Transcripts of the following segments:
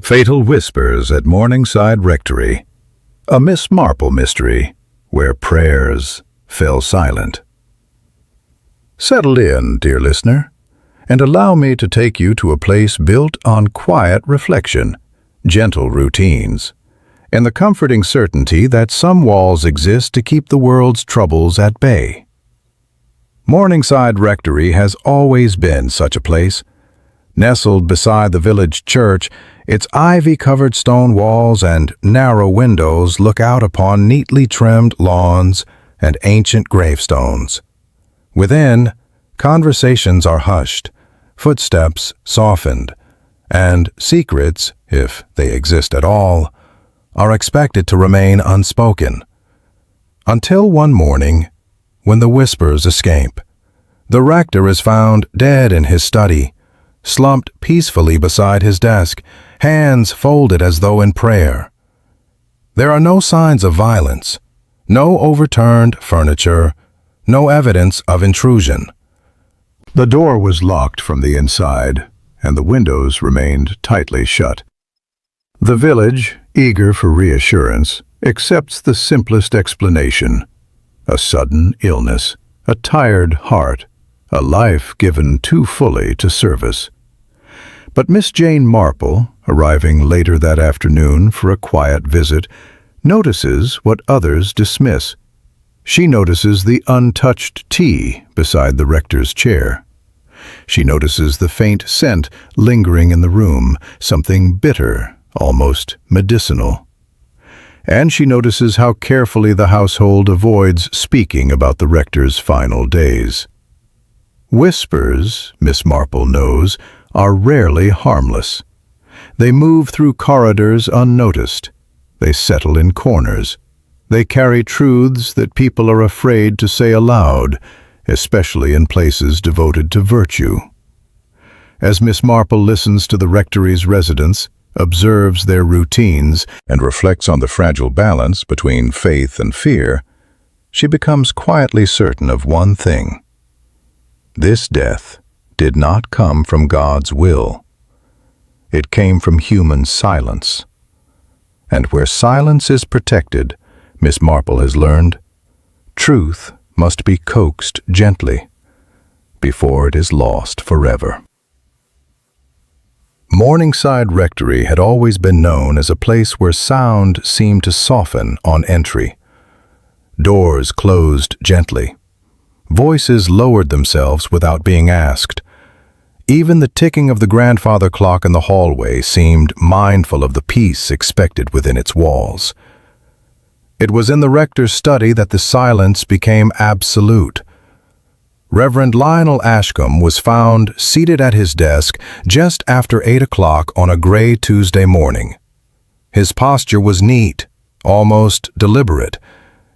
Fatal Whispers at Morningside Rectory, a Miss Marple mystery where prayers fell silent. Settle in, dear listener, and allow me to take you to a place built on quiet reflection, gentle routines, and the comforting certainty that some walls exist to keep the world's troubles at bay. Morningside Rectory has always been such a place. Nestled beside the village church, its ivy-covered stone walls and narrow windows look out upon neatly trimmed lawns and ancient gravestones. Within, conversations are hushed, footsteps softened, and secrets, if they exist at all, are expected to remain unspoken. Until one morning, when the whispers escape, the rector is found dead in his study, slumped peacefully beside his desk, hands folded as though in prayer. There are no signs of violence, no overturned furniture, no evidence of intrusion. The door was locked from the inside, and the windows remained tightly shut. The village, eager for reassurance, accepts the simplest explanation: a sudden illness, a tired heart, a life given too fully to service. But Miss Jane Marple, arriving later that afternoon for a quiet visit, notices what others dismiss. She notices the untouched tea beside the rector's chair. She notices the faint scent lingering in the room, something bitter, almost medicinal. And she notices how carefully the household avoids speaking about the rector's final days. Whispers, Miss Marple knows, are rarely harmless. They move through corridors unnoticed. They settle in corners. They carry truths that people are afraid to say aloud, especially in places devoted to virtue. As Miss Marple listens to the rectory's residents, observes their routines, and reflects on the fragile balance between faith and fear, she becomes quietly certain of one thing: this death did not come from God's will. It came from human silence. And where silence is protected, Miss Marple has learned, truth must be coaxed gently before it is lost forever. Morningside Rectory had always been known as a place where sound seemed to soften on entry. Doors closed gently. Voices lowered themselves without being asked. Even the ticking of the grandfather clock in the hallway seemed mindful of the peace expected within its walls. It was in the rector's study that the silence became absolute. Reverend Lionel Ashcombe was found seated at his desk just after 8 o'clock on a gray Tuesday morning. His posture was neat, almost deliberate,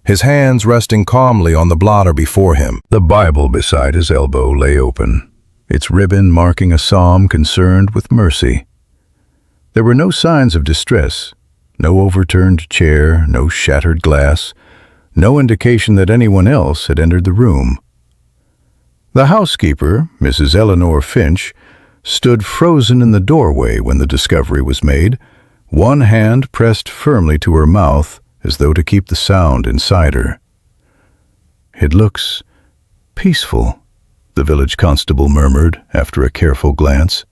his hands resting calmly on the blotter before him. The Bible beside his elbow lay open, its ribbon marking a psalm concerned with mercy. There were no signs of distress, no overturned chair, no shattered glass, no indication that anyone else had entered the room. The housekeeper, Mrs. Eleanor Finch, stood frozen in the doorway when the discovery was made, one hand pressed firmly to her mouth as though to keep the sound inside her. "It looks peaceful," the village constable murmured after a careful glance.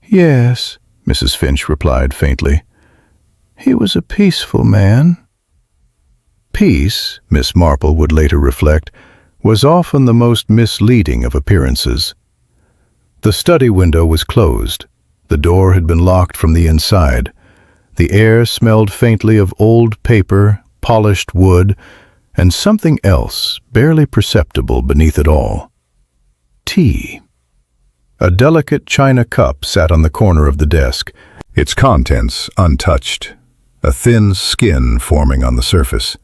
"Yes," Mrs. Finch replied faintly. "He was a peaceful man." Peace, Miss Marple would later reflect, was often the most misleading of appearances. The study window was closed. The door had been locked from the inside. The air smelled faintly of old paper, polished wood, and something else barely perceptible beneath it all. Tea. A delicate china cup sat on the corner of the desk, its contents untouched, a thin skin forming on the surface.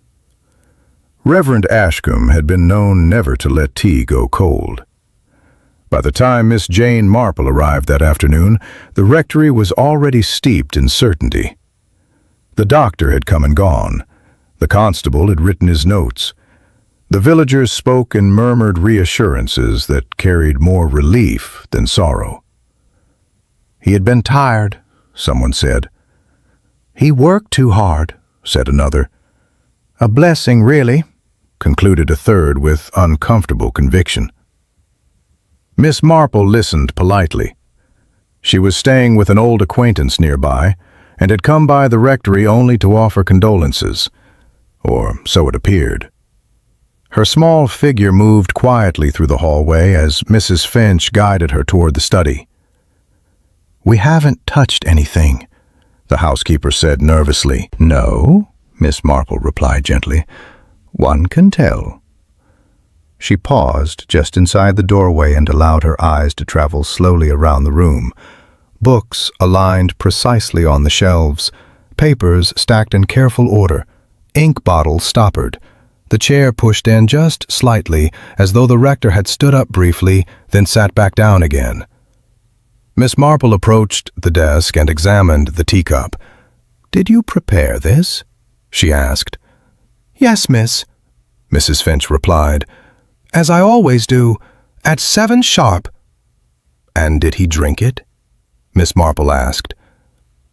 Reverend Ashcombe had been known never to let tea go cold. By the time Miss Jane Marple arrived that afternoon, the rectory was already steeped in certainty. The doctor had come and gone. The constable had written his notes. The villagers spoke in murmured reassurances that carried more relief than sorrow. He had been tired, someone said. "He worked too hard," said another. "A blessing, really," concluded a third with uncomfortable conviction. Miss Marple listened politely. She was staying with an old acquaintance nearby, and had come by the rectory only to offer condolences, or so it appeared. Her small figure moved quietly through the hallway as Mrs. Finch guided her toward the study. "We haven't touched anything," the housekeeper said nervously. "No," Miss Marple replied gently. "One can tell." She paused just inside the doorway and allowed her eyes to travel slowly around the room. Books aligned precisely on the shelves, papers stacked in careful order, ink bottles stoppered, the chair pushed in just slightly, as though the rector had stood up briefly, then sat back down again. Miss Marple approached the desk and examined the teacup. "Did you prepare this?" she asked. "Yes, miss," Mrs. Finch replied. "As I always do, at 7 sharp." "And did he drink it?" Miss Marple asked.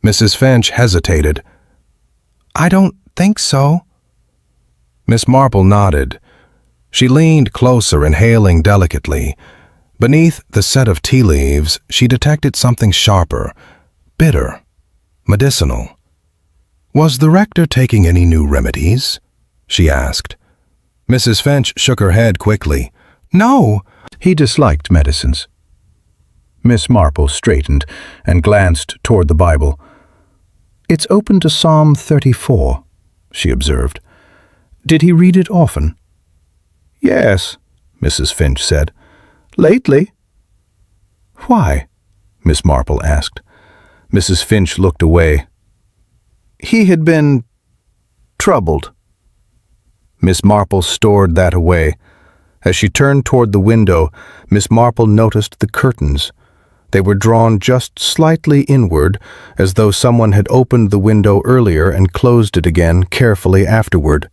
Mrs. Finch hesitated. "I don't think so." Miss Marple nodded. She leaned closer, inhaling delicately. Beneath the set of tea leaves, she detected something sharper, bitter, medicinal. "Was the rector taking any new remedies?" she asked. Mrs. Finch shook her head quickly. "No." "He disliked medicines." Miss Marple straightened and glanced toward the Bible. "It's open to Psalm 34, she observed. "Did he read it often?" "Yes," Mrs. Finch said. "Lately." "Why?" Miss Marple asked. Mrs. Finch looked away. "He had been troubled." Miss Marple stored that away. As she turned toward the window, Miss Marple noticed the curtains. They were drawn just slightly inward, as though someone had opened the window earlier and closed it again carefully afterward.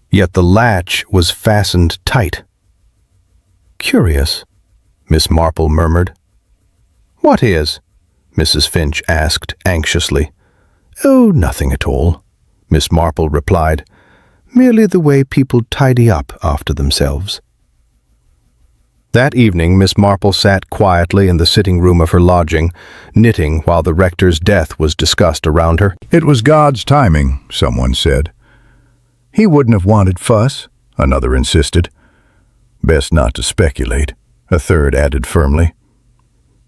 Yet the latch was fastened tight. "Curious," Miss Marple murmured. "What is?" Mrs. Finch asked anxiously. "Oh, nothing at all," Miss Marple replied. "Merely the way people tidy up after themselves." That evening, Miss Marple sat quietly in the sitting room of her lodging, knitting while the rector's death was discussed around her. "It was God's timing," someone said. "He wouldn't have wanted fuss," another insisted. "Best not to speculate," a third added firmly.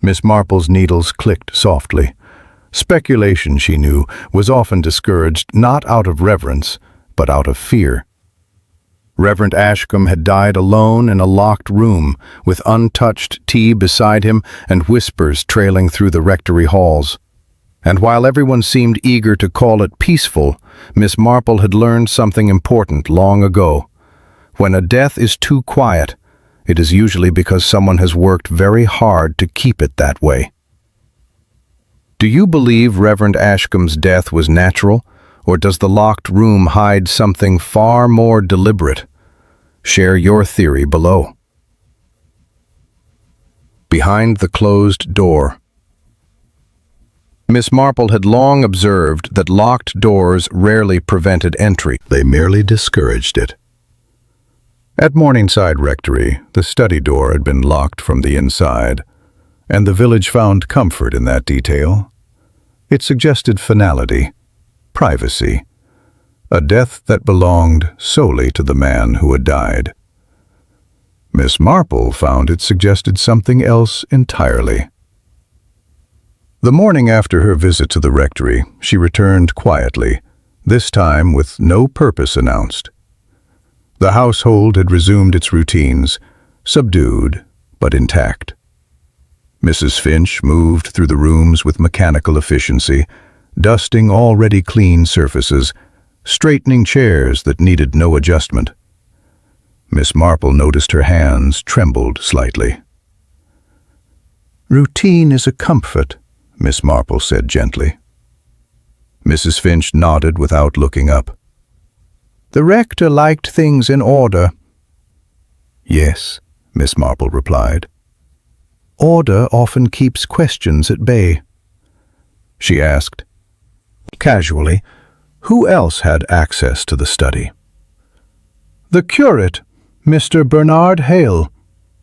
Miss Marple's needles clicked softly. Speculation, she knew, was often discouraged not out of reverence, but out of fear. Reverend Ashcombe had died alone in a locked room, with untouched tea beside him and whispers trailing through the rectory halls. And while everyone seemed eager to call it peaceful, Miss Marple had learned something important long ago. When a death is too quiet, it is usually because someone has worked very hard to keep it that way. Do you believe Reverend Ashcombe's death was natural, or does the locked room hide something far more deliberate? Share your theory below. Behind the closed door. Miss Marple had long observed that locked doors rarely prevented entry. They merely discouraged it. At Morningside Rectory, the study door had been locked from the inside, and the village found comfort in that detail. It suggested finality, privacy, a death that belonged solely to the man who had died. Miss Marple found it suggested something else entirely. The morning after her visit to the rectory, she returned quietly, this time with no purpose announced. The household had resumed its routines, subdued but intact. Mrs. Finch moved through the rooms with mechanical efficiency, dusting already clean surfaces, straightening chairs that needed no adjustment. Miss Marple noticed her hands trembled slightly. "Routine is a comfort," Miss Marple said gently. Mrs. Finch nodded without looking up. "The rector liked things in order." "Yes," Miss Marple replied. "Order often keeps questions at bay." she asked. Casually, who else had access to the study? The curate, Mr. Bernard Hale,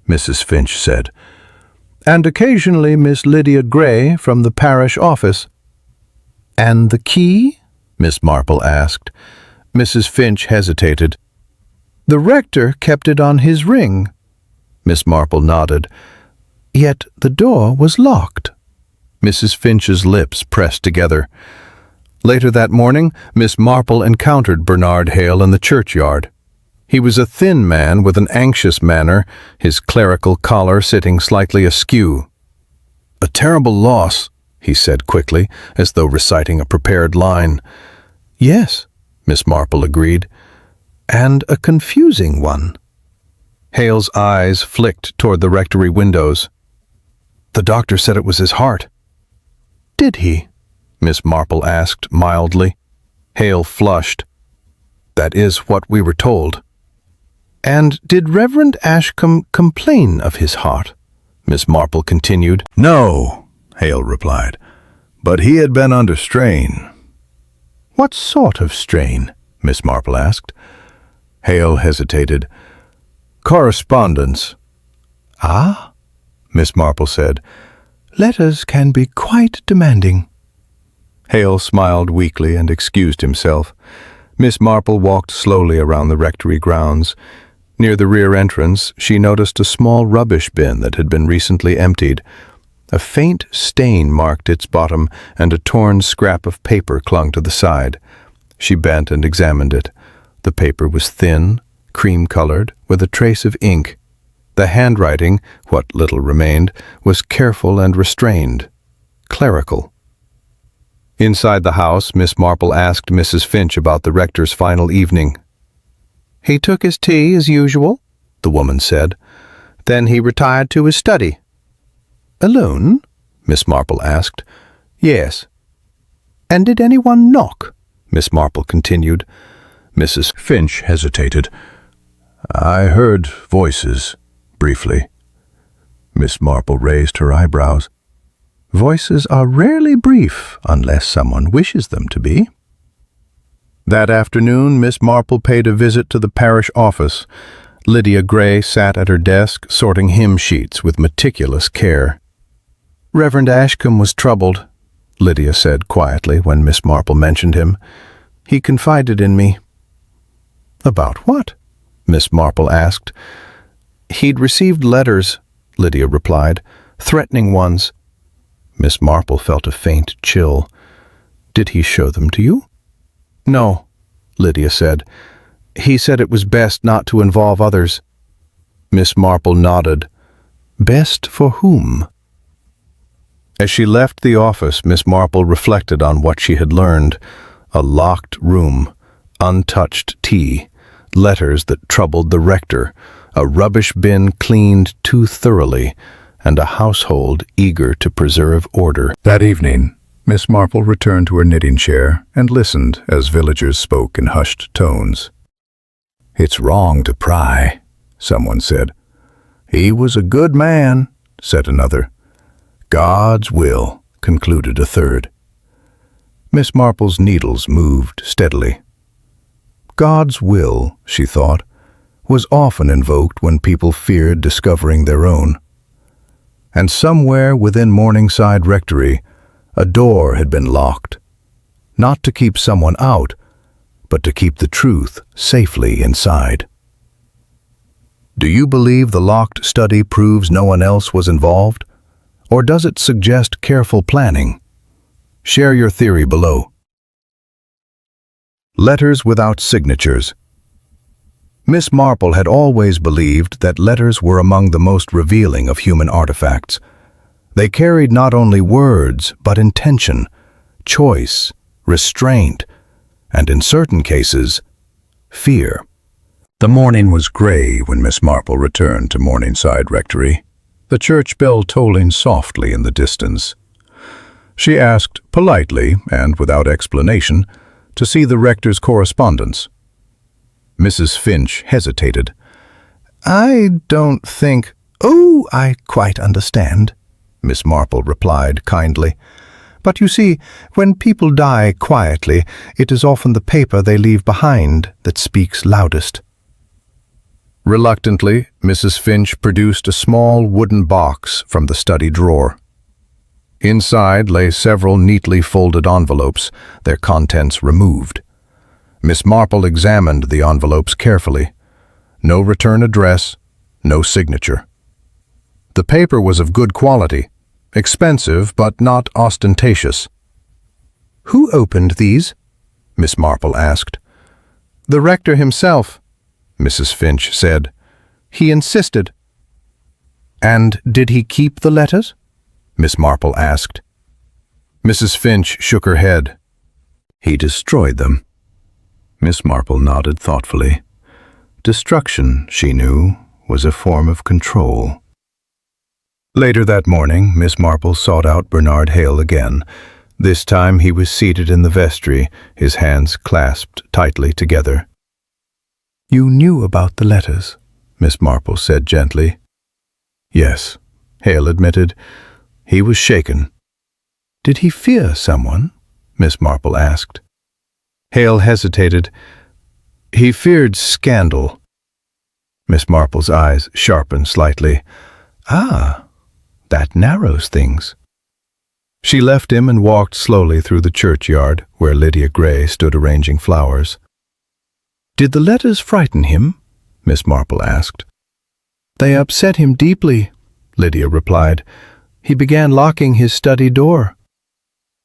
Mrs. Finch said, and occasionally Miss Lydia Gray from the parish office. And the key? Miss Marple asked. Mrs. Finch hesitated. The rector kept it on his ring. Miss Marple nodded. Yet the door was locked. Mrs. Finch's lips pressed together. Later that morning, Miss Marple encountered Bernard Hale in the churchyard. He was a thin man with an anxious manner, his clerical collar sitting slightly askew. A terrible loss, he said quickly, as though reciting a prepared line. Yes, Miss Marple agreed, and a confusing one. Hale's eyes flicked toward the rectory windows. The doctor said it was his heart. Did he? Miss Marple asked mildly. Hale flushed. That is what we were told. And did Reverend Ashcombe complain of his heart? Miss Marple continued. No, Hale replied, but he had been under strain. What sort of strain? Miss Marple asked. Hale hesitated. Correspondence. Ah, Miss Marple said. Letters can be quite demanding. Hale smiled weakly and excused himself. Miss Marple walked slowly around the rectory grounds. Near the rear entrance, she noticed a small rubbish bin that had been recently emptied. A faint stain marked its bottom, and a torn scrap of paper clung to the side. She bent and examined it. The paper was thin, cream-colored, with a trace of ink. The handwriting, what little remained, was careful and restrained, clerical. Inside the house, Miss Marple asked Mrs. Finch about the rector's final evening. He took his tea as usual, the woman said. Then he retired to his study. Alone? Miss Marple asked. Yes. And did anyone knock? Miss Marple continued. Mrs. Finch hesitated. I heard voices, briefly. Miss Marple raised her eyebrows. Voices are rarely brief unless someone wishes them to be. That afternoon, Miss Marple paid a visit to the parish office. Lydia Gray sat at her desk, sorting hymn sheets with meticulous care. Reverend Ashcombe was troubled, Lydia said quietly when Miss Marple mentioned him. He confided in me. About what? Miss Marple asked. He'd received letters, Lydia replied, threatening ones. Miss Marple felt a faint chill. Did he show them to you? No, Lydia said. He said it was best not to involve others. Miss Marple nodded. Best for whom? As she left the office, Miss Marple reflected on what she had learned. A locked room, untouched tea, letters that troubled the rector, a rubbish bin cleaned too thoroughly, and a household eager to preserve order. That evening, Miss Marple returned to her knitting chair and listened as villagers spoke in hushed tones. It's wrong to pry, someone said. He was a good man, said another. God's will, concluded a third. Miss Marple's needles moved steadily. God's will, she thought, was often invoked when people feared discovering their own. And somewhere within Morningside Rectory, a door had been locked, not to keep someone out, but to keep the truth safely inside. Do you believe the locked study proves no one else was involved? Or does it suggest careful planning? Share your theory below. Letters without signatures. Miss Marple had always believed that letters were among the most revealing of human artifacts. They carried not only words, but intention, choice, restraint, and in certain cases, fear. The morning was gray when Miss Marple returned to Morningside Rectory, the church bell tolling softly in the distance. She asked politely and without explanation to see the rector's correspondence. Mrs. Finch hesitated. I don't think— Oh, I quite understand, Miss Marple replied kindly. But you see, when people die quietly, it is often the paper they leave behind that speaks loudest. Reluctantly, Mrs. Finch produced a small wooden box from the study drawer. Inside lay several neatly folded envelopes, their contents removed. Miss Marple examined the envelopes carefully. No return address, no signature. The paper was of good quality, expensive but not ostentatious. "Who opened these?" Miss Marple asked. "The rector himself," Mrs. Finch said. "He insisted." "And did he keep the letters?" Miss Marple asked. Mrs. Finch shook her head. "He destroyed them." Miss Marple nodded thoughtfully. Destruction, she knew, was a form of control. Later that morning, Miss Marple sought out Bernard Hale again. This time he was seated in the vestry, his hands clasped tightly together. "You knew about the letters," Miss Marple said gently. "Yes," Hale admitted. He was shaken. "Did he fear someone?" Miss Marple asked. Hale hesitated. "He feared scandal." Miss Marple's eyes sharpened slightly. "Ah, that narrows things." She left him and walked slowly through the churchyard, where Lydia Gray stood arranging flowers. "Did the letters frighten him?" Miss Marple asked. "They upset him deeply," Lydia replied. "He began locking his study door."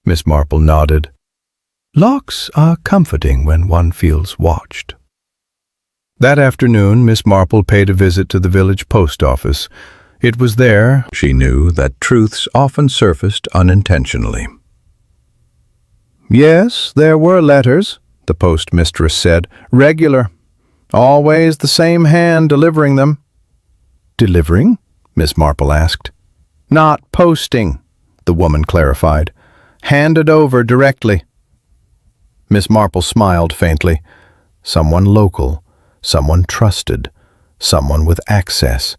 Miss Marple nodded. "Locks are comforting when one feels watched." That afternoon, Miss Marple paid a visit to the village post office. It was there, she knew, that truths often surfaced unintentionally. "Yes, there were letters," the postmistress said. "Regular. Always the same hand delivering them." "Delivering?" Miss Marple asked. "Not posting," the woman clarified. "Handed over directly." Miss Marple smiled faintly. Someone local, someone trusted, someone with access.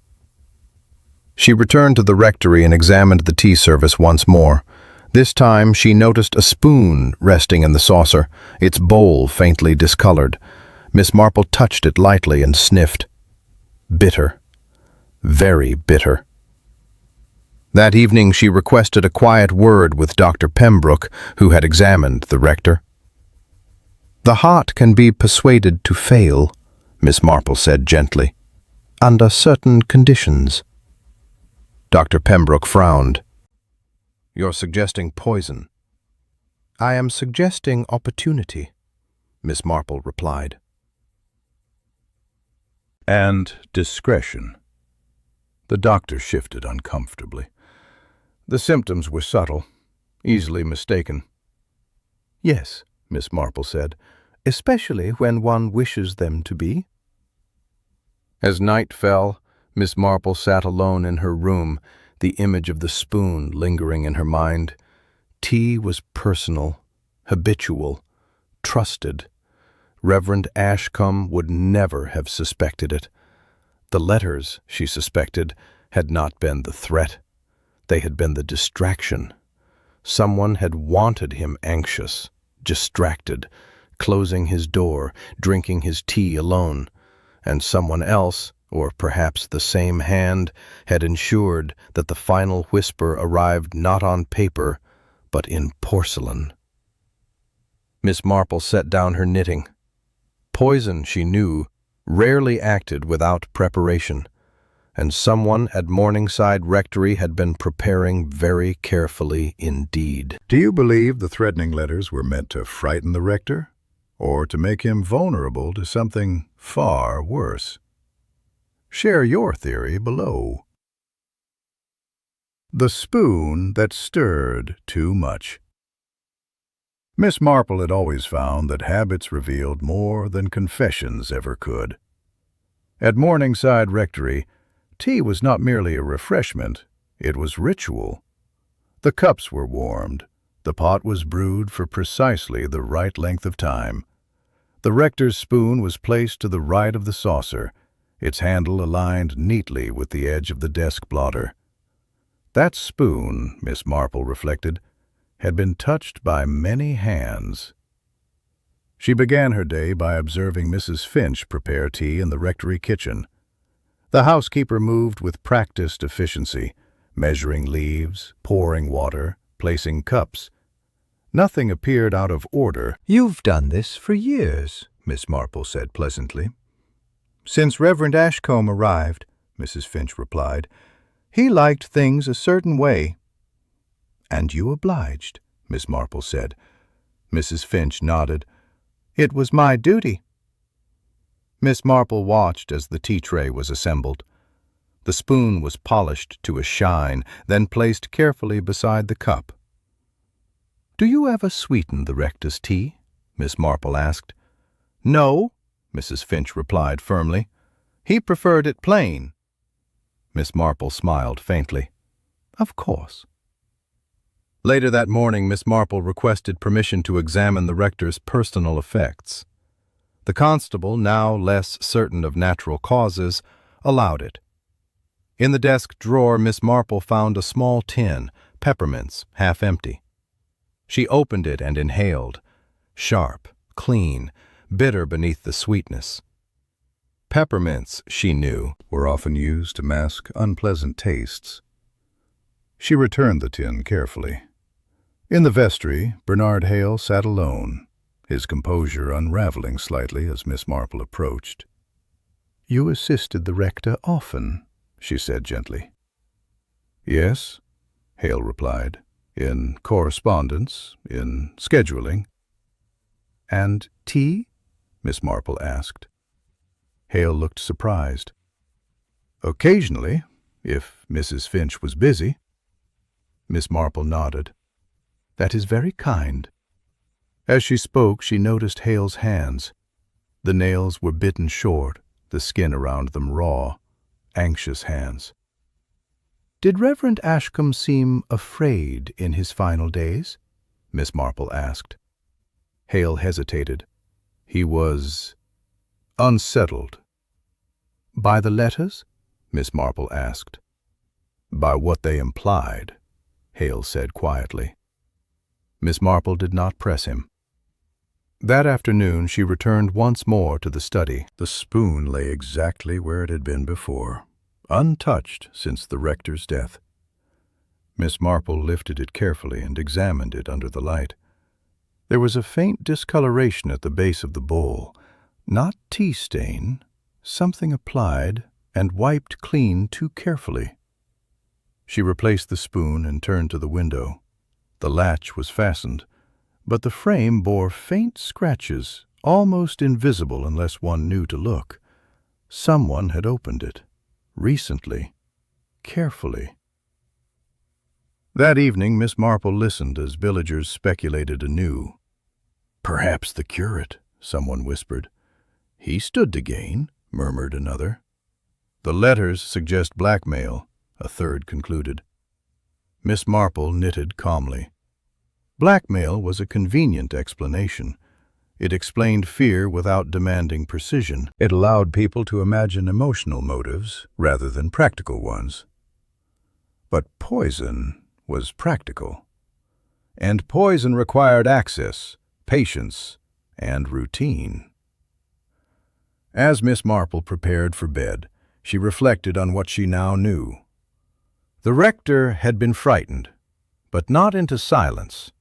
She returned to the rectory and examined the tea service once more. This time she noticed a spoon resting in the saucer, its bowl faintly discolored. Miss Marple touched it lightly and sniffed. Bitter. Very bitter. That evening she requested a quiet word with Dr. Pembroke, who had examined the rector. "The heart can be persuaded to fail," Miss Marple said gently, "under certain conditions." Dr. Pembroke frowned. "You're suggesting poison." "I am suggesting opportunity," Miss Marple replied. "And discretion." The doctor shifted uncomfortably. The symptoms were subtle, easily mistaken. "Yes," Miss Marple said, "especially when one wishes them to be." As night fell, Miss Marple sat alone in her room, the image of the spoon lingering in her mind. Tea was personal, habitual, trusted. Reverend Ashcombe would never have suspected it. The letters, she suspected, had not been the threat. They had been the distraction. Someone had wanted him anxious, distracted, closing his door, drinking his tea alone, and someone else, or perhaps the same hand, had ensured that the final whisper arrived not on paper, but in porcelain. Miss Marple set down her knitting. Poison, she knew, rarely acted without preparation, and someone at Morningside Rectory had been preparing very carefully indeed. Do you believe the threatening letters were meant to frighten the rector, or to make him vulnerable to something far worse? Share your theory below. The spoon that stirred too much. Miss Marple had always found that habits revealed more than confessions ever could. At Morningside Rectory, tea was not merely a refreshment, it was ritual. The cups were warmed, the pot was brewed for precisely the right length of time. The rector's spoon was placed to the right of the saucer, its handle aligned neatly with the edge of the desk blotter. That spoon, Miss Marple reflected, had been touched by many hands. She began her day by observing Mrs. Finch prepare tea in the rectory kitchen. The housekeeper moved with practiced efficiency, measuring leaves, pouring water, placing cups. Nothing appeared out of order. "You've done this for years," Miss Marple said pleasantly. "Since Reverend Ashcombe arrived," Mrs. Finch replied. "He liked things a certain way." "And you obliged," Miss Marple said. Mrs. Finch nodded. "It was my duty." Miss Marple watched as the tea tray was assembled. The spoon was polished to a shine, then placed carefully beside the cup. "Do you ever sweeten the rector's tea?" Miss Marple asked. "No," Mrs. Finch replied firmly. "He preferred it plain." Miss Marple smiled faintly. "Of course." Later that morning, Miss Marple requested permission to examine the rector's personal effects. The constable, now less certain of natural causes, allowed it. In the desk drawer, Miss Marple found a small tin, peppermints, half empty. She opened it and inhaled. Sharp, clean, bitter beneath the sweetness. Peppermints, she knew, were often used to mask unpleasant tastes. She returned the tin carefully. In the vestry, Bernard Hale sat alone, his composure unraveling slightly as Miss Marple approached. "You assisted the rector often," she said gently. "Yes," Hale replied, "in correspondence, in scheduling." "And tea?" Miss Marple asked. Hale looked surprised. "Occasionally, if Mrs. Finch was busy." Miss Marple nodded. "That is very kind." As she spoke, she noticed Hale's hands. The nails were bitten short, the skin around them raw, anxious hands. "Did Reverend Ashcombe seem afraid in his final days?" Miss Marple asked. Hale hesitated. He was unsettled. "By the letters?" Miss Marple asked. "By what they implied," Hale said quietly. Miss Marple did not press him. That afternoon she returned once more to the study. The spoon lay exactly where it had been before, untouched since the rector's death. Miss Marple lifted it carefully and examined it under the light. There was a faint discoloration at the base of the bowl, not tea stain, something applied and wiped clean too carefully. She replaced the spoon and turned to the window. The latch was fastened, but the frame bore faint scratches, almost invisible unless one knew to look. Someone had opened it, recently, carefully. That evening Miss Marple listened as villagers speculated anew. "Perhaps the curate," someone whispered. "He stood to gain," murmured another. "The letters suggest blackmail," a third concluded. Miss Marple knitted calmly. Blackmail was a convenient explanation. It explained fear without demanding precision. It allowed people to imagine emotional motives rather than practical ones. But poison was practical. And poison required access, patience, and routine. As Miss Marple prepared for bed, she reflected on what she now knew. The rector had been frightened, but not into silence.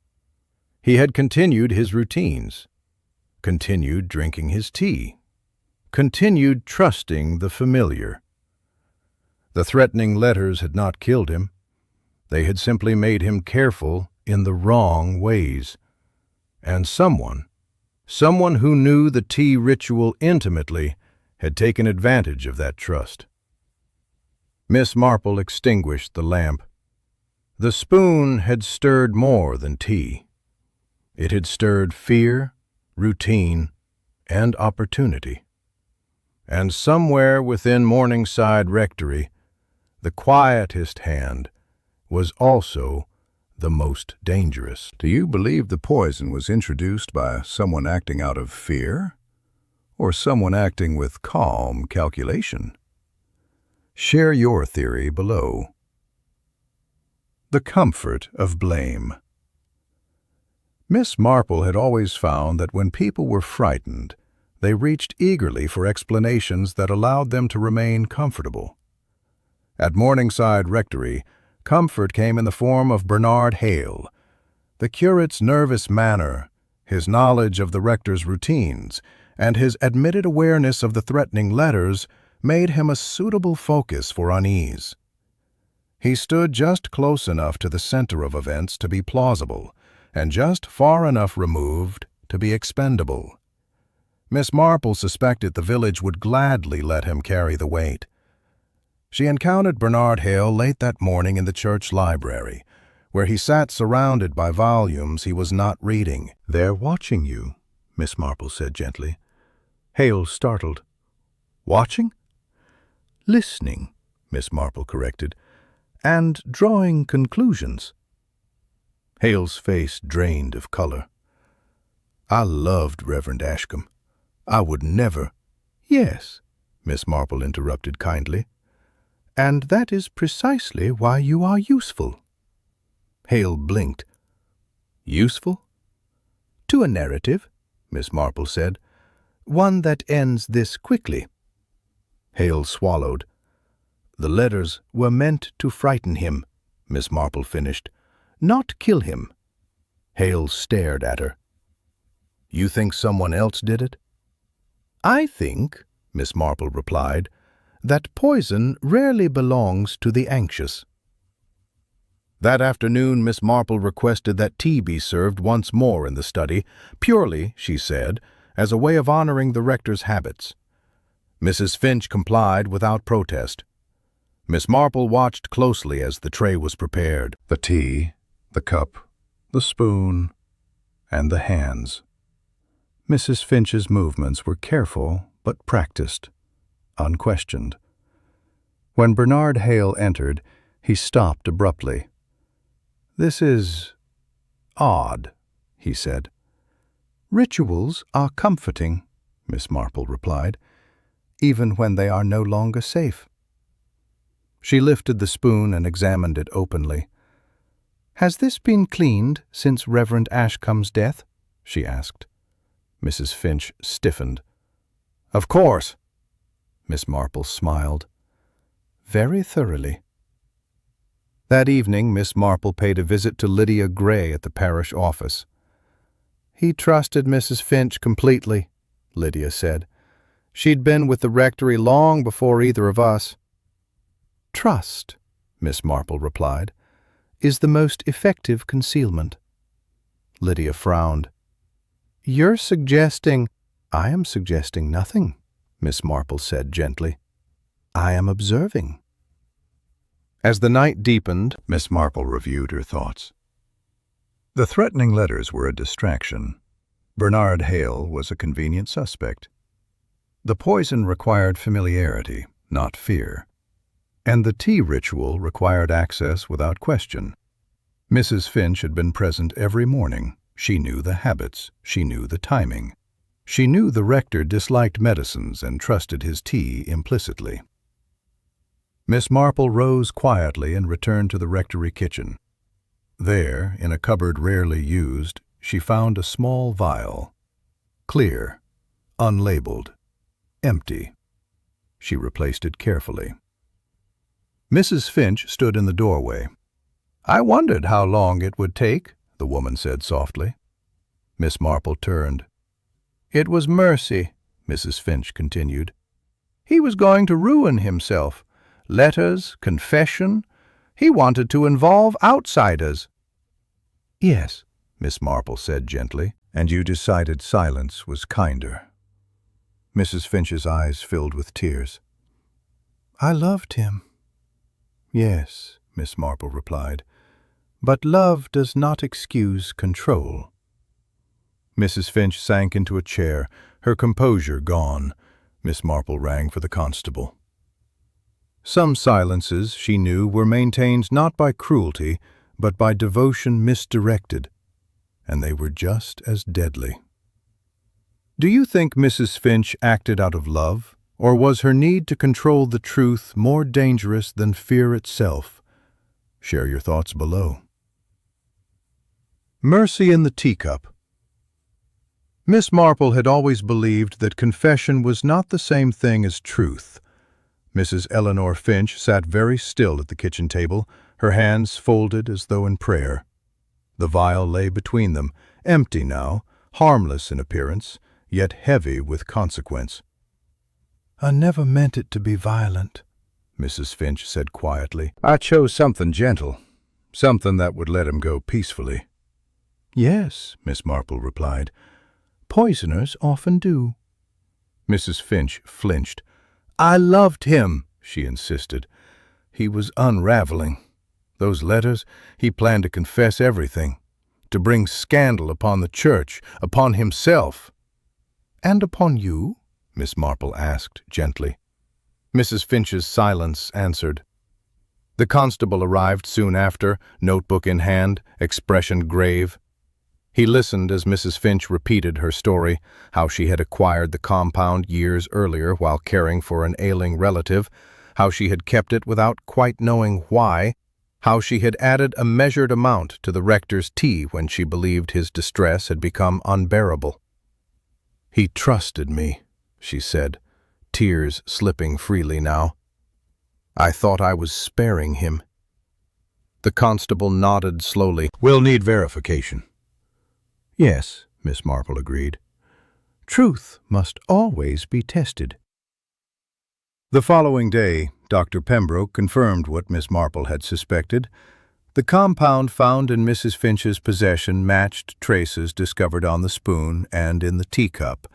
He had continued his routines, continued drinking his tea, continued trusting the familiar. The threatening letters had not killed him. They had simply made him careful in the wrong ways. And someone who knew the tea ritual intimately, had taken advantage of that trust. Miss Marple extinguished the lamp. The spoon had stirred more than tea. It had stirred fear, routine, and opportunity. And somewhere within Morningside Rectory, the quietest hand was also the most dangerous. Do you believe the poison was introduced by someone acting out of fear, or someone acting with calm calculation? Share your theory below. The comfort of blame. Miss Marple had always found that when people were frightened, they reached eagerly for explanations that allowed them to remain comfortable. At Morningside Rectory, comfort came in the form of Bernard Hale. The curate's nervous manner, his knowledge of the rector's routines, and his admitted awareness of the threatening letters made him a suitable focus for unease. He stood just close enough to the center of events to be plausible, and just far enough removed to be expendable. Miss Marple suspected the village would gladly let him carry the weight. She encountered Bernard Hale late that morning in the church library, where he sat surrounded by volumes he was not reading. "They're watching you," Miss Marple said gently. Hale startled. "Watching?" "Listening," Miss Marple corrected, "and drawing conclusions." Hale's face drained of color. "I loved Reverend Ashcombe. I would never—" "Yes," Miss Marple interrupted kindly, "and that is precisely why you are useful." Hale blinked. "Useful?" "To a narrative," Miss Marple said, "one that ends this quickly." Hale swallowed. "The letters were meant to frighten him," Miss Marple finished, "not kill him." Hale stared at her. "You think someone else did it?" "I think," Miss Marple replied, "that poison rarely belongs to the anxious." That afternoon, Miss Marple requested that tea be served once more in the study, purely, she said, as a way of honoring the rector's habits. Mrs. Finch complied without protest. Miss Marple watched closely as the tray was prepared. The tea, the cup, the spoon, and the hands. Mrs. Finch's movements were careful but practiced, unquestioned. When Bernard Hale entered, he stopped abruptly. "This is odd," he said. "Rituals are comforting," Miss Marple replied, "even when they are no longer safe." She lifted the spoon and examined it openly. "Has this been cleaned since Reverend Ashcombe's death?" she asked. Mrs. Finch stiffened. "Of course." Miss Marple smiled. "Very thoroughly." That evening, Miss Marple paid a visit to Lydia Gray at the parish office. "He trusted Mrs. Finch completely," Lydia said. "She'd been with the rectory long before either of us." "Trust," Miss Marple replied, "is the most effective concealment." Lydia frowned. "You're suggesting—" "I am suggesting nothing," Miss Marple said gently. "I am observing." As the night deepened, Miss Marple reviewed her thoughts. The threatening letters were a distraction. Bernard Hale was a convenient suspect. The poison required familiarity, not fear. And the tea ritual required access without question. Mrs. Finch had been present every morning. She knew the habits. She knew the timing. She knew the rector disliked medicines and trusted his tea implicitly. Miss Marple rose quietly and returned to the rectory kitchen. There, in a cupboard rarely used, she found a small vial. Clear, unlabeled, empty. She replaced it carefully. Mrs. Finch stood in the doorway. "I wondered how long it would take," the woman said softly. Miss Marple turned. "It was mercy," Mrs. Finch continued. "He was going to ruin himself. Letters, confession. He wanted to involve outsiders." "Yes," Miss Marple said gently, "and you decided silence was kinder." Mrs. Finch's eyes filled with tears. "I loved him." "Yes," Miss Marple replied, "but love does not excuse control." Mrs. Finch sank into a chair, her composure gone. Miss Marple rang for the constable. Some silences, she knew, were maintained not by cruelty, but by devotion misdirected, and they were just as deadly. Do you think Mrs. Finch acted out of love, or was her need to control the truth more dangerous than fear itself? Share your thoughts below. Mercy in the Teacup. Miss Marple had always believed that confession was not the same thing as truth. Mrs. Eleanor Finch sat very still at the kitchen table, her hands folded as though in prayer. The vial lay between them, empty now, harmless in appearance, yet heavy with consequence. "I never meant it to be violent," Mrs. Finch said quietly. "I chose something gentle, something that would let him go peacefully." "Yes," Miss Marple replied. "Poisoners often do." Mrs. Finch flinched. "I loved him," she insisted. "He was unraveling. Those letters, he planned to confess everything, to bring scandal upon the church, upon himself." "And upon you?" Miss Marple asked gently. Mrs. Finch's silence answered. The constable arrived soon after, notebook in hand, expression grave. He listened as Mrs. Finch repeated her story, how she had acquired the compound years earlier while caring for an ailing relative, how she had kept it without quite knowing why, how she had added a measured amount to the rector's tea when she believed his distress had become unbearable. "He trusted me," she said, tears slipping freely now. "I thought I was sparing him." The constable nodded slowly. "We'll need verification." "Yes," Miss Marple agreed. "Truth must always be tested." The following day, Dr. Pembroke confirmed what Miss Marple had suspected. The compound found in Mrs. Finch's possession matched traces discovered on the spoon and in the teacup.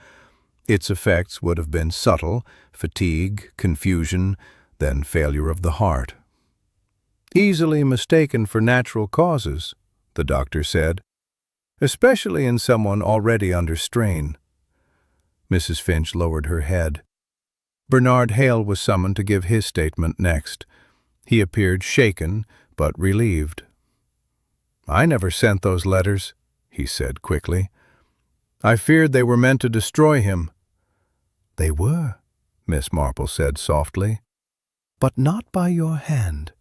Its effects would have been subtle: fatigue, confusion, then failure of the heart. "Easily mistaken for natural causes," the doctor said, "especially in someone already under strain." Mrs. Finch lowered her head. Bernard Hale was summoned to give his statement next. He appeared shaken, but relieved. "I never sent those letters," he said quickly. "I feared they were meant to destroy him." "They were," Miss Marple said softly, "but not by your hand."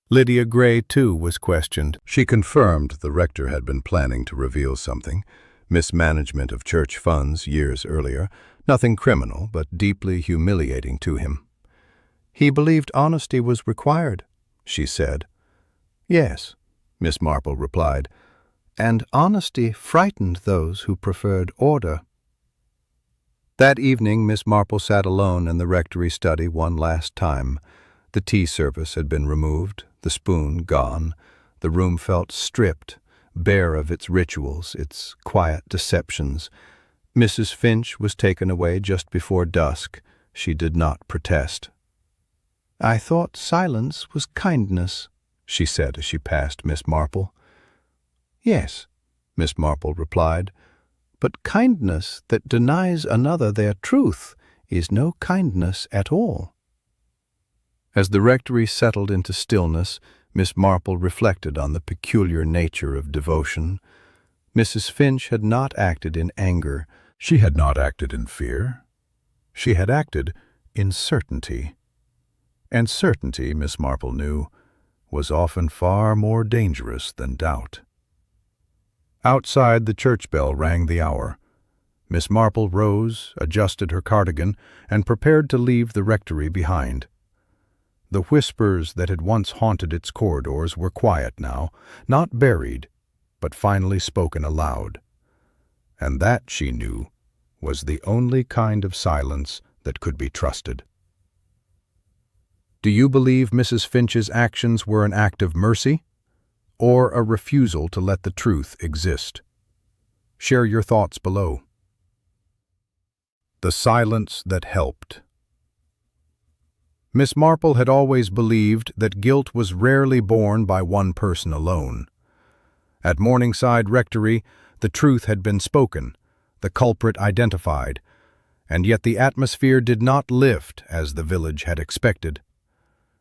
Lydia Gray, too, was questioned. She confirmed the rector had been planning to reveal something, mismanagement of church funds years earlier, nothing criminal but deeply humiliating to him. "He believed honesty was required," she said. "Yes," Miss Marple replied, "and honesty frightened those who preferred order." That evening Miss Marple sat alone in the rectory study one last time. The tea service had been removed, the spoon gone. The room felt stripped, bare of its rituals, its quiet deceptions. Mrs. Finch was taken away just before dusk. She did not protest. "I thought silence was kindness," she said as she passed Miss Marple. "Yes," Miss Marple replied, "but kindness that denies another their truth is no kindness at all." As the rectory settled into stillness, Miss Marple reflected on the peculiar nature of devotion. Mrs. Finch had not acted in anger. She had not acted in fear. She had acted in certainty. And certainty, Miss Marple knew, was often far more dangerous than doubt. Outside, the church bell rang the hour. Miss Marple rose, adjusted her cardigan, and prepared to leave the rectory behind. The whispers that had once haunted its corridors were quiet now, not buried, but finally spoken aloud. And that, she knew, was the only kind of silence that could be trusted. Do you believe Mrs. Finch's actions were an act of mercy, or a refusal to let the truth exist? Share your thoughts below. The silence that helped. Miss Marple had always believed that guilt was rarely borne by one person alone. At Morningside Rectory, the truth had been spoken, the culprit identified, and yet the atmosphere did not lift as the village had expected.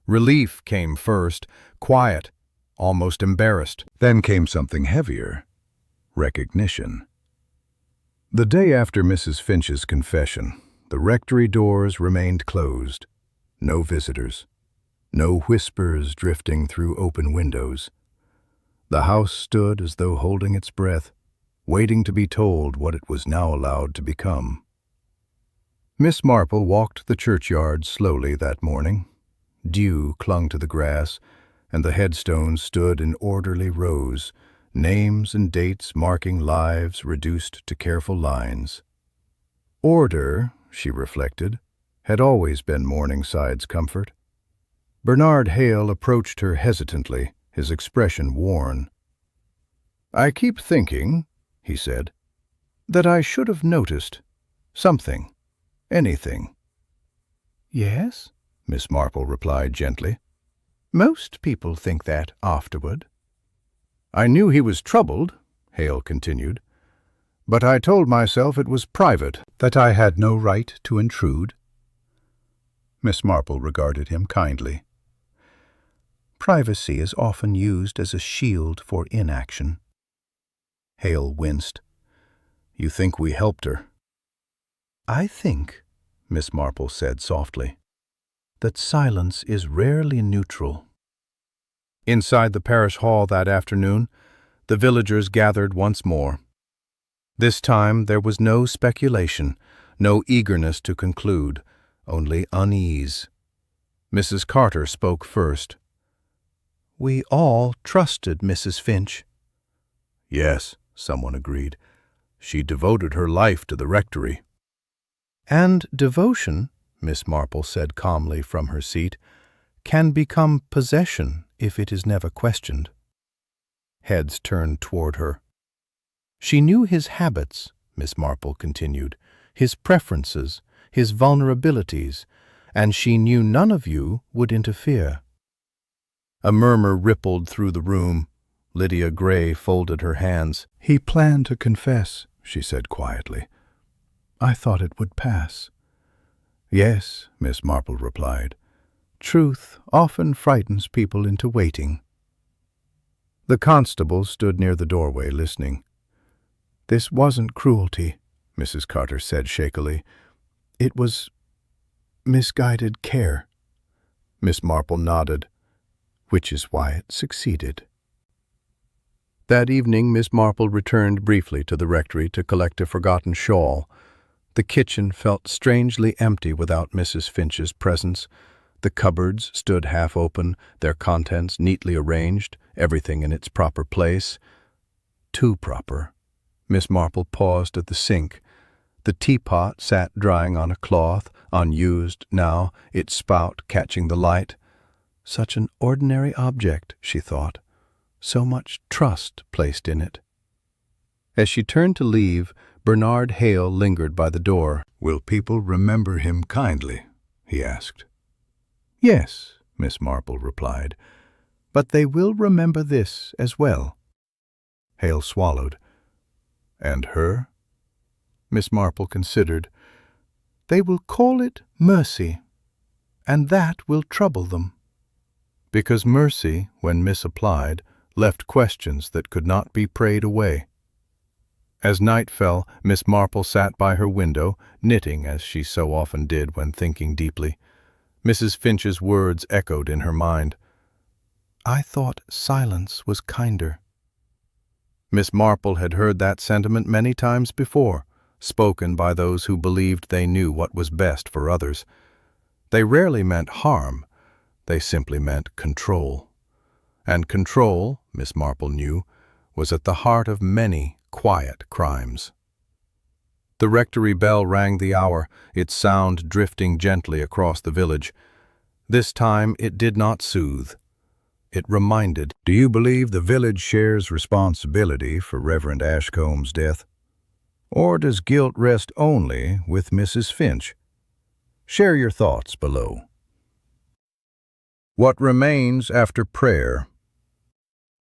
Relief came first, quiet, almost embarrassed. Then came something heavier: recognition. The day after Mrs. Finch's confession, the rectory doors remained closed. No visitors. No whispers drifting through open windows. The house stood as though holding its breath, waiting to be told what it was now allowed to become. Miss Marple walked the churchyard slowly that morning. Dew clung to the grass, and the headstones stood in orderly rows, names and dates marking lives reduced to careful lines. Order, she reflected, had always been Morningside's comfort. Bernard Hale approached her hesitantly, his expression worn. "I keep thinking," he said, "that I should have noticed something, anything." "Yes," Miss Marple replied gently. "Most people think that afterward." "I knew he was troubled," Hale continued, "but I told myself it was private, that I had no right to intrude." Miss Marple regarded him kindly. "Privacy is often used as a shield for inaction." Hale winced. "You think we helped her?" "I think," Miss Marple said softly, "that silence is rarely neutral." Inside the parish hall that afternoon, the villagers gathered once more. This time there was no speculation, no eagerness to conclude, only unease. Mrs. Carter spoke first. "We all trusted Mrs. Finch." "Yes," someone agreed. "She devoted her life to the rectory." "And devotion," Miss Marple said calmly from her seat, "can become possession if it is never questioned." Heads turned toward her. "She knew his habits," Miss Marple continued, "his preferences, his vulnerabilities, and she knew none of you would interfere." A murmur rippled through the room. Lydia Gray folded her hands. "He planned to confess," she said quietly. "I thought it would pass." "Yes," Miss Marple replied. "Truth often frightens people into waiting." The constable stood near the doorway listening. "This wasn't cruelty," Mrs. Carter said shakily. "It was misguided care." Miss Marple nodded. "Which is why it succeeded." That evening Miss Marple returned briefly to the rectory to collect a forgotten shawl. The kitchen felt strangely empty without Mrs. Finch's presence. The cupboards stood half open, their contents neatly arranged, everything in its proper place. Too proper. Miss Marple paused at the sink. The teapot sat drying on a cloth, unused now, its spout catching the light. Such an ordinary object, she thought. So much trust placed in it. As she turned to leave, Bernard Hale lingered by the door. "Will people remember him kindly?" he asked. "Yes," Miss Marple replied, "but they will remember this as well." Hale swallowed. "And her?" Miss Marple considered. "They will call it mercy, and that will trouble them." Because mercy, when misapplied, left questions that could not be prayed away. As night fell, Miss Marple sat by her window, knitting as she so often did when thinking deeply. Mrs. Finch's words echoed in her mind. "I thought silence was kinder." Miss Marple had heard that sentiment many times before, spoken by those who believed they knew what was best for others. They rarely meant harm, they simply meant control. And control, Miss Marple knew, was at the heart of many quiet crimes. The rectory bell rang the hour, its sound drifting gently across the village. This time it did not soothe. It reminded. "Do you believe the village shares responsibility for Reverend Ashcombe's death? Or does guilt rest only with Mrs. Finch? Share your thoughts below." What remains after prayer?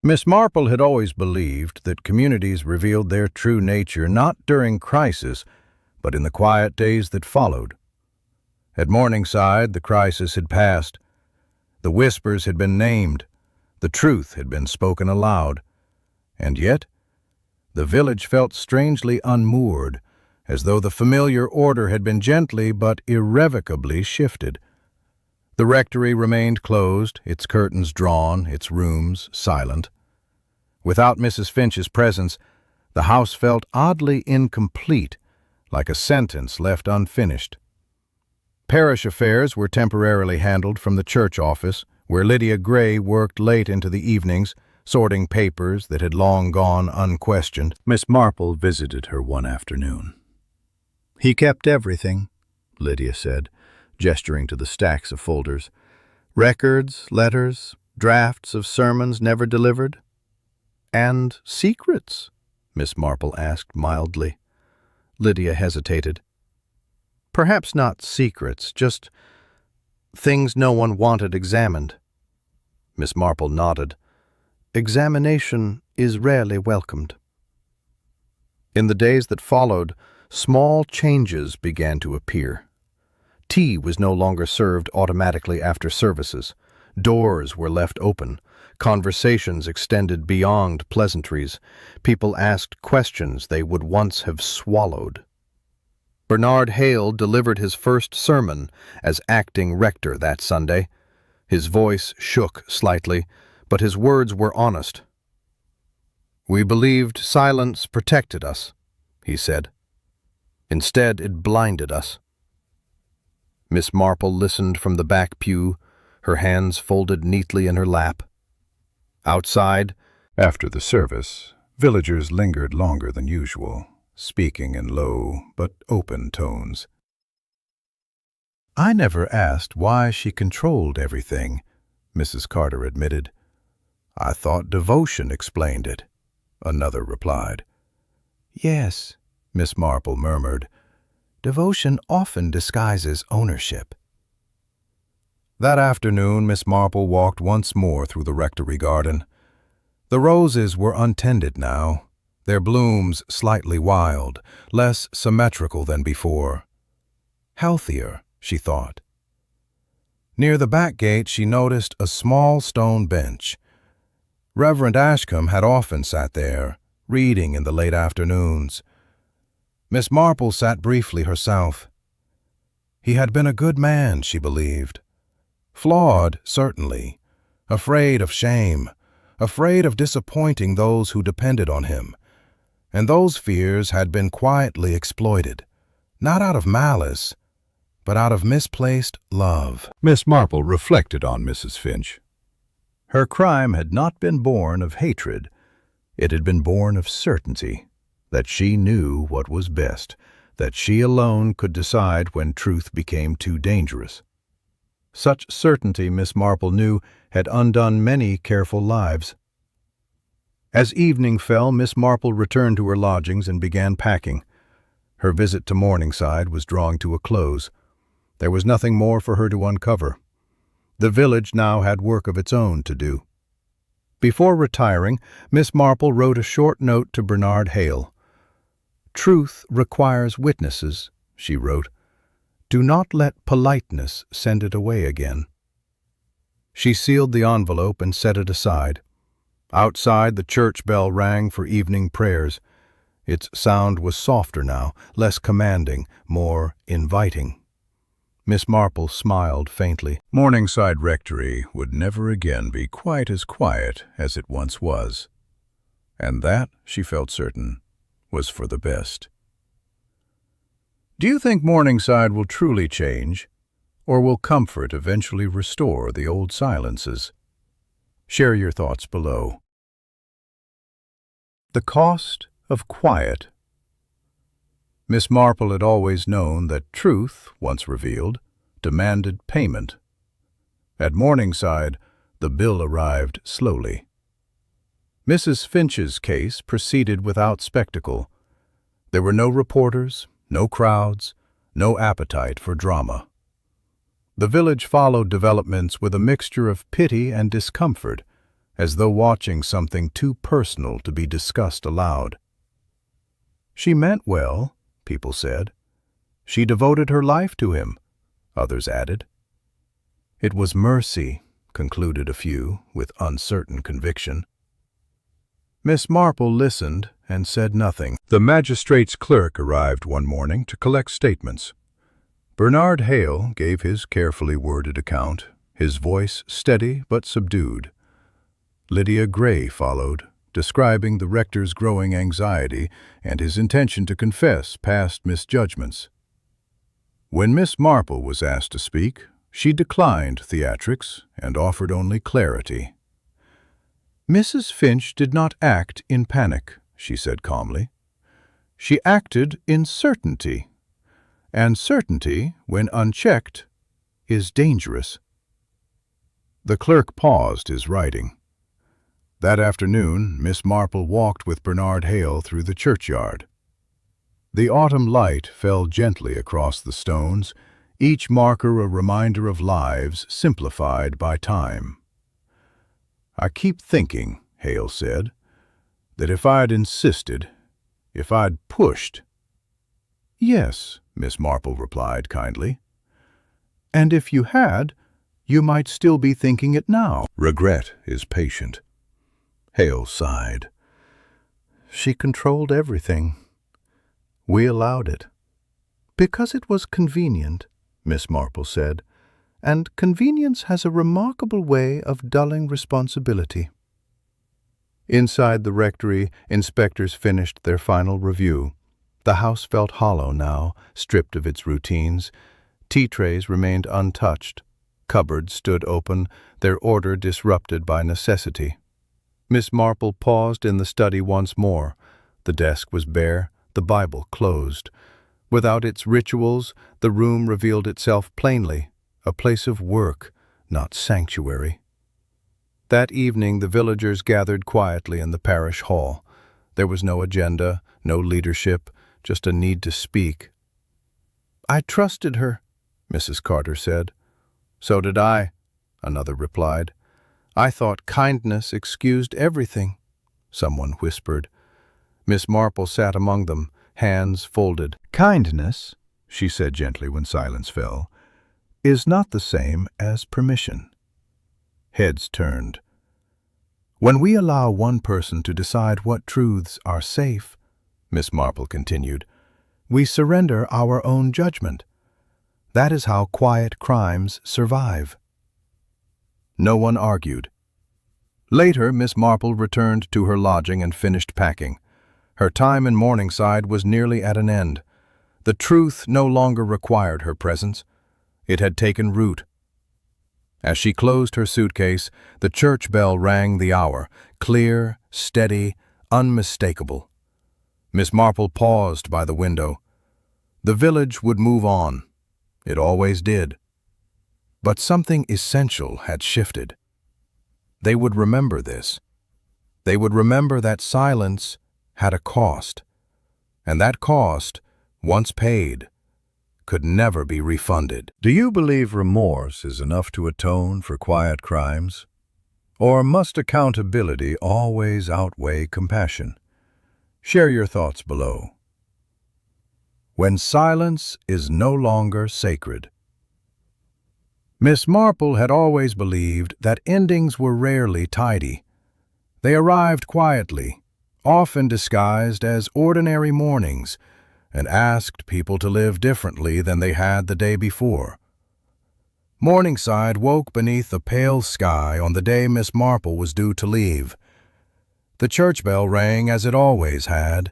Miss Marple had always believed that communities revealed their true nature not during crisis, but in the quiet days that followed. At Morningside, the crisis had passed. The whispers had been named. The truth had been spoken aloud. And yet, the village felt strangely unmoored, as though the familiar order had been gently but irrevocably shifted. The rectory remained closed, its curtains drawn, its rooms silent. Without Mrs. Finch's presence, the house felt oddly incomplete, like a sentence left unfinished. Parish affairs were temporarily handled from the church office, where Lydia Gray worked late into the evenings, sorting papers that had long gone unquestioned. Miss Marple visited her one afternoon. "He kept everything," Lydia said, gesturing to the stacks of folders. "Records, letters, drafts of sermons never delivered." "And secrets?" Miss Marple asked mildly. Lydia hesitated. "Perhaps not secrets, just things no one wanted examined." Miss Marple nodded. "Examination is rarely welcomed." In the days that followed, small changes began to appear. Tea was no longer served automatically after services. Doors were left open. Conversations extended beyond pleasantries. People asked questions they would once have swallowed. Bernard Hale delivered his first sermon as acting rector that Sunday. His voice shook slightly, but his words were honest. "We believed silence protected us," he said. "Instead, it blinded us." Miss Marple listened from the back pew, her hands folded neatly in her lap. Outside, after the service, villagers lingered longer than usual, speaking in low but open tones. "I never asked why she controlled everything," Mrs. Carter admitted. "I thought devotion explained it," another replied. "Yes," Miss Marple murmured. "Devotion often disguises ownership." That afternoon, Miss Marple walked once more through the rectory garden. The roses were untended now, their blooms slightly wild, less symmetrical than before. Healthier, she thought. Near the back gate, she noticed a small stone bench. Reverend Ashcombe had often sat there, reading in the late afternoons. Miss Marple sat briefly herself. He had been a good man, she believed. Flawed, certainly, afraid of shame, afraid of disappointing those who depended on him. And those fears had been quietly exploited, not out of malice, but out of misplaced love. Miss Marple reflected on Mrs. Finch. Her crime had not been born of hatred. It had been born of certainty, that she knew what was best, that she alone could decide when truth became too dangerous. Such certainty, Miss Marple knew, had undone many careful lives. As evening fell, Miss Marple returned to her lodgings and began packing. Her visit to Morningside was drawing to a close. There was nothing more for her to uncover. The village now had work of its own to do. Before retiring, Miss Marple wrote a short note to Bernard Hale. "Truth requires witnesses," she wrote. "Do not let politeness send it away again." She sealed the envelope and set it aside. Outside, the church bell rang for evening prayers. Its sound was softer now, less commanding, more inviting. Miss Marple smiled faintly. Morningside Rectory would never again be quite as quiet as it once was. And that, she felt certain, was for the best. Do you think Morningside will truly change, or will comfort eventually restore the old silences? Share your thoughts below. The cost of quiet. Miss Marple had always known that truth, once revealed, demanded payment. At Morningside, the bill arrived slowly. Mrs. Finch's case proceeded without spectacle. There were no reporters, no crowds, no appetite for drama. The village followed developments with a mixture of pity and discomfort, as though watching something too personal to be discussed aloud. She meant well, people said. She devoted her life to him, others added. It was mercy, concluded a few, with uncertain conviction. Miss Marple listened and said nothing. The magistrate's clerk arrived one morning to collect statements. Bernard Hale gave his carefully worded account, his voice steady but subdued. Lydia Gray followed, describing the rector's growing anxiety and his intention to confess past misjudgments. When Miss Marple was asked to speak, she declined theatrics and offered only clarity. "Mrs. Finch did not act in panic," she said calmly. "She acted in certainty, and certainty, when unchecked, is dangerous." The clerk paused his writing. That afternoon, Miss Marple walked with Bernard Hale through the churchyard. The autumn light fell gently across the stones, each marker a reminder of lives simplified by time. "I keep thinking," Hale said, "that if I'd insisted, if I'd pushed—" "Yes," Miss Marple replied kindly. "And if you had, you might still be thinking it now." "Regret is patient." Hale sighed. "She controlled everything. We allowed it." "Because it was convenient," Miss Marple said, "and convenience has a remarkable way of dulling responsibility." Inside the rectory, inspectors finished their final review. The house felt hollow now, stripped of its routines. Tea trays remained untouched. Cupboards stood open, their order disrupted by necessity. Miss Marple paused in the study once more. The desk was bare, the Bible closed. Without its rituals, the room revealed itself plainly, a place of work, not sanctuary. That evening the villagers gathered quietly in the parish hall. There was no agenda, no leadership, just a need to speak. "I trusted her," Mrs. Carter said. "So did I," another replied. "I thought kindness excused everything," someone whispered. Miss Marple sat among them, hands folded. "Kindness," she said gently when silence fell, "is not the same as permission." Heads turned. "When we allow one person to decide what truths are safe," Miss Marple continued, "we surrender our own judgment. That is how quiet crimes survive." No one argued. Later, Miss Marple returned to her lodging and finished packing. Her time in Morningside was nearly at an end. The truth no longer required her presence. It had taken root. As she closed her suitcase, the church bell rang the hour, clear, steady, unmistakable. Miss Marple paused by the window. The village would move on. It always did. But something essential had shifted. They would remember this. They would remember that silence had a cost, and that cost, once paid, could never be refunded. Do you believe remorse is enough to atone for quiet crimes? Or must accountability always outweigh compassion? Share your thoughts below. When silence is no longer sacred. Miss Marple had always believed that endings were rarely tidy. They arrived quietly, often disguised as ordinary mornings, and asked people to live differently than they had the day before. Morningside woke beneath a pale sky on the day Miss Marple was due to leave. The church bell rang as it always had,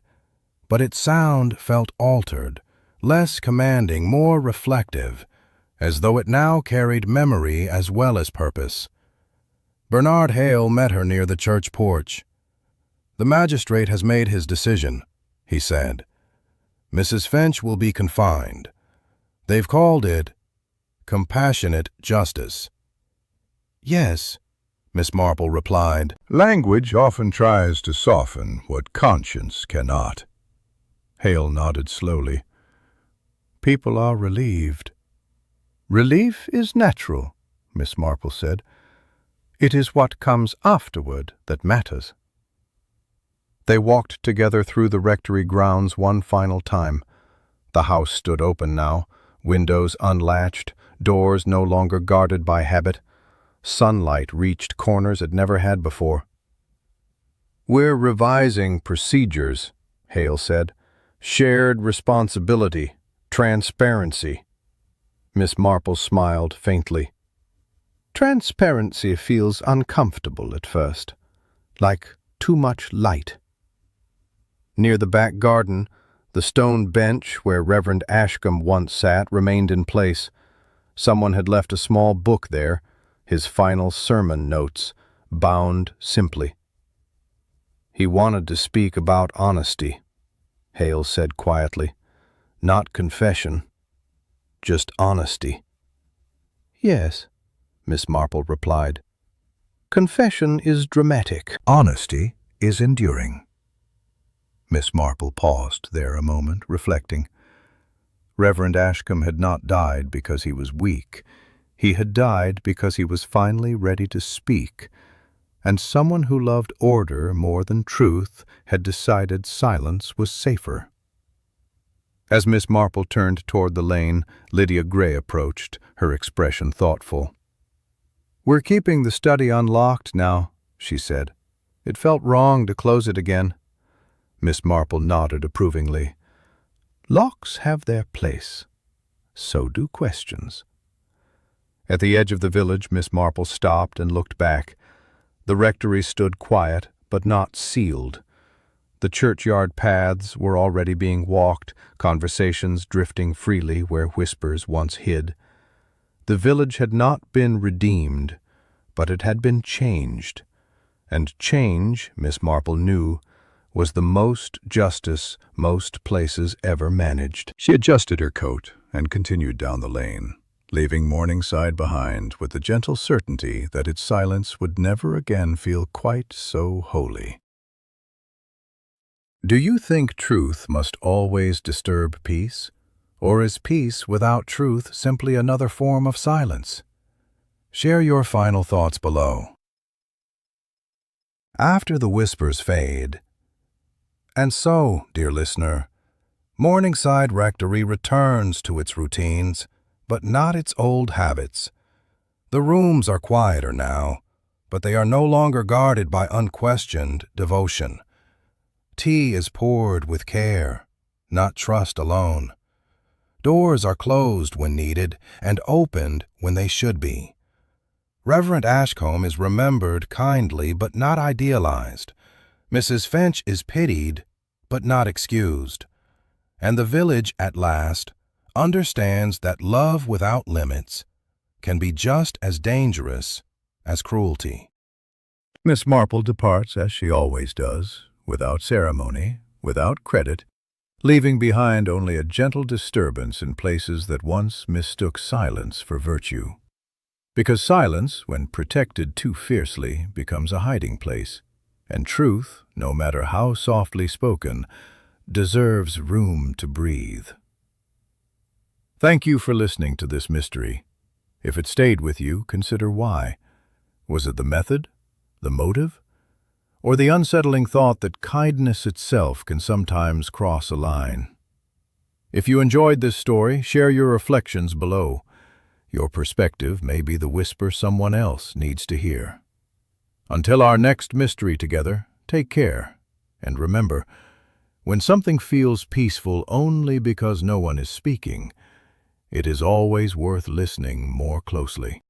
but its sound felt altered, less commanding, more reflective, as though it now carried memory as well as purpose. Bernard Hale met her near the church porch. "The magistrate has made his decision," he said. "Mrs. Finch will be confined. They've called it compassionate justice." "Yes," Miss Marple replied. "Language often tries to soften what conscience cannot." Hale nodded slowly. "People are relieved." "Relief is natural," Miss Marple said. "It is what comes afterward that matters." They walked together through the rectory grounds one final time. The house stood open now, windows unlatched, doors no longer guarded by habit. Sunlight reached corners it never had before. "We're revising procedures," Hale said. "Shared responsibility, transparency." Miss Marple smiled faintly. "Transparency feels uncomfortable at first, like too much light. Near the back garden, the stone bench where Reverend Ashcombe once sat remained in place. Someone had left a small book there, his final sermon notes, bound simply. "He wanted to speak about honesty," Hale said quietly. "Not confession, just honesty." "Yes," Miss Marple replied. "Confession is dramatic. Honesty is enduring." Miss Marple paused there a moment, reflecting. Reverend Ashcombe had not died because he was weak. He had died because he was finally ready to speak, and someone who loved order more than truth had decided silence was safer. As Miss Marple turned toward the lane, Lydia Gray approached, her expression thoughtful. "We're keeping the study unlocked now," she said. "It felt wrong to close it again." Miss Marple nodded approvingly. "Locks have their place. So do questions." At the edge of the village, Miss Marple stopped and looked back. The rectory stood quiet, but not sealed. The churchyard paths were already being walked, conversations drifting freely where whispers once hid. The village had not been redeemed, but it had been changed. And change, Miss Marple knew, was the most justice most places ever managed. She adjusted her coat and continued down the lane, leaving Morningside behind with the gentle certainty that its silence would never again feel quite so holy. Do you think truth must always disturb peace? Or is peace without truth simply another form of silence? Share your final thoughts below. After the whispers fade. And so, dear listener, Morningside Rectory returns to its routines, but not its old habits. The rooms are quieter now, but they are no longer guarded by unquestioned devotion. Tea is poured with care, not trust alone. Doors are closed when needed and opened when they should be. Reverend Ashcombe is remembered kindly but not idealized. Mrs. Finch is pitied but not excused. And the village, at last, understands that love without limits can be just as dangerous as cruelty. Miss Marple departs, as she always does, without ceremony, without credit, leaving behind only a gentle disturbance in places that once mistook silence for virtue. Because silence, when protected too fiercely, becomes a hiding place, and truth, no matter how softly spoken, deserves room to breathe. Thank you for listening to this mystery. If it stayed with you, consider why. Was it the method, the motive, or the unsettling thought that kindness itself can sometimes cross a line? If you enjoyed this story, share your reflections below. Your perspective may be the whisper someone else needs to hear. Until our next mystery together, take care, and remember, when something feels peaceful only because no one is speaking, it is always worth listening more closely.